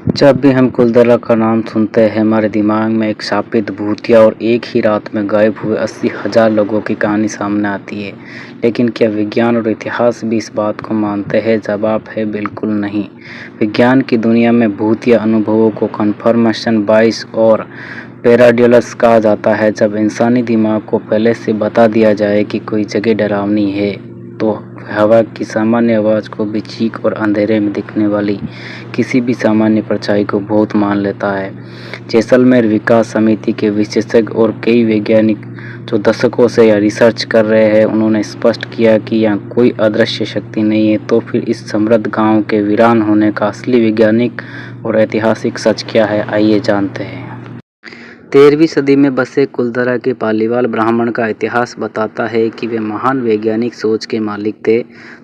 जब भी हम कुलधरा का नाम सुनते हैं हमारे दिमाग में एक शापित भूतिया और एक ही रात में गायब हुए 80,000 लोगों की कहानी सामने आती है। लेकिन क्या विज्ञान और इतिहास भी इस बात को मानते हैं? जवाब है बिल्कुल नहीं। विज्ञान की दुनिया में भूतिया अनुभवों को कन्फर्मेशन बायस और पैराडॉक्स कहा जाता है। जब इंसानी दिमाग को पहले से बता दिया जाए कि कोई जगह डरावनी है तो हवा की सामान्य आवाज़ को भी चीख और अंधेरे में दिखने वाली किसी भी सामान्य परछाई को भूत मान लेता है। जैसलमेर विकास समिति के विशेषज्ञ और कई वैज्ञानिक जो दशकों से यह रिसर्च कर रहे हैं, उन्होंने स्पष्ट किया कि यहाँ कोई अदृश्य शक्ति नहीं है। तो फिर इस समृद्ध गांव के वीरान होने का असली वैज्ञानिक और ऐतिहासिक सच क्या है, आइए जानते हैं। 13वीं सदी में बसे कुलधरा के पालीवाल ब्राह्मण का इतिहास बताता है कि वे महान वैज्ञानिक सोच के मालिक थे।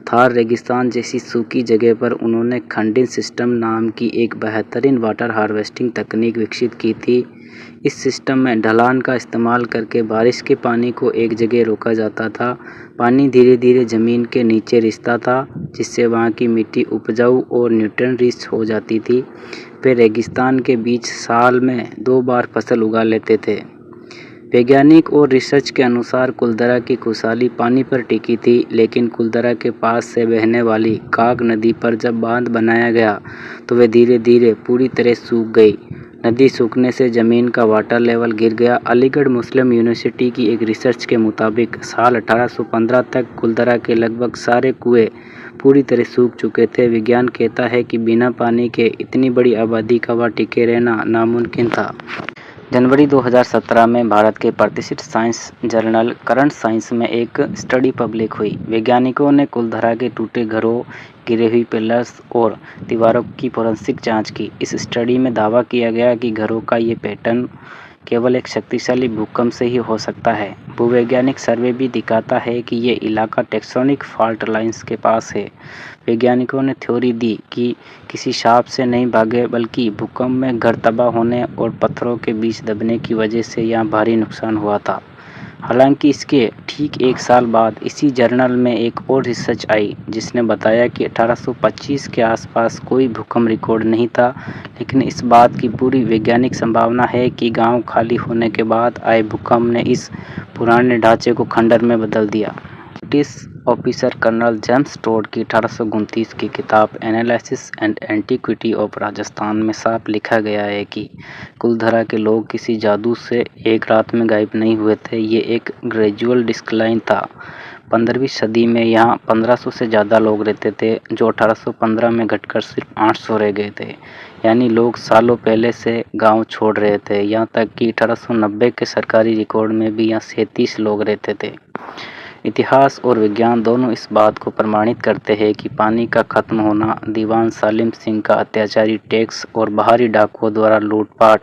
थार रेगिस्तान जैसी सूखी जगह पर उन्होंने खंडित सिस्टम नाम की एक बेहतरीन वाटर हार्वेस्टिंग तकनीक विकसित की थी। इस सिस्टम में ढलान का इस्तेमाल करके बारिश के पानी को एक जगह रोका जाता था। पानी धीरे धीरे ज़मीन के नीचे रिसता था, जिससे वहाँ की मिट्टी उपजाऊ और न्यूट्रिएंट रिच हो जाती थी। वे रेगिस्तान के बीच साल में 2 बार फसल उगा लेते थे। वैज्ञानिक और रिसर्च के अनुसार कुलधरा की खुशहाली पानी पर टिकी थी, लेकिन कुलधरा के पास से बहने वाली काग नदी पर जब बांध बनाया गया तो वे धीरे धीरे पूरी तरह सूख गई। नदी सूखने से ज़मीन का वाटर लेवल गिर गया। अलीगढ़ मुस्लिम यूनिवर्सिटी की एक रिसर्च के मुताबिक साल 1815 तक कुलधरा के लगभग सारे कुएं पूरी तरह सूख चुके थे। विज्ञान कहता है कि बिना पानी के इतनी बड़ी आबादी का वहाँ टिके रहना नामुमकिन था। जनवरी 2017 में भारत के प्रतिष्ठित साइंस जर्नल करंट साइंस में एक स्टडी पब्लिक हुई। वैज्ञानिकों ने कुलधरा के टूटे घरों, गिरे हुई पिलर्स और दीवारों की फोरेंसिक जांच की। इस स्टडी में दावा किया गया कि घरों का ये पैटर्न केवल एक शक्तिशाली भूकंप से ही हो सकता है। भूवैज्ञानिक सर्वे भी दिखाता है कि ये इलाका टेक्टोनिक फॉल्ट लाइन्स के पास है। वैज्ञानिकों ने थ्योरी दी कि किसी शाप से नहीं भागे, बल्कि भूकंप में घर तबाह होने और पत्थरों के बीच दबने की वजह से यहाँ भारी नुकसान हुआ था। हालांकि इसके ठीक 1 साल बाद इसी जर्नल में एक और रिसर्च आई, जिसने बताया कि 1825 के आसपास कोई भूकंप रिकॉर्ड नहीं था। लेकिन इस बात की पूरी वैज्ञानिक संभावना है कि गांव खाली होने के बाद आए भूकंप ने इस पुराने ढांचे को खंडर में बदल दिया। British officer colonel James Tod की 1829 की किताब analysis and antiquity of Rajasthan में साफ लिखा गया है कि कुलधरा के लोग किसी जादू से एक रात में गायब नहीं हुए थे। ये एक ग्रेजुअल डिक्लाइन था। 15वीं सदी में यहाँ 1500 से ज़्यादा लोग रहते थे, जो 1815 में घटकर सिर्फ 800 रह गए थे। यानी लोग सालों पहले से गांव छोड़ रहे थे। यहाँ तक कि 1890 के सरकारी रिकॉर्ड में भी यहाँ 37 लोग रहते थे। इतिहास और विज्ञान दोनों इस बात को प्रमाणित करते हैं कि पानी का खत्म होना, दीवान सालिम सिंह का अत्याचारी टैक्स और बाहरी डाकुओं द्वारा लूटपाट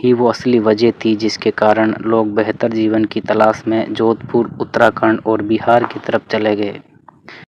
ही वो असली वजह थी जिसके कारण लोग बेहतर जीवन की तलाश में जोधपुर, उत्तराखंड और बिहार की तरफ चले गए।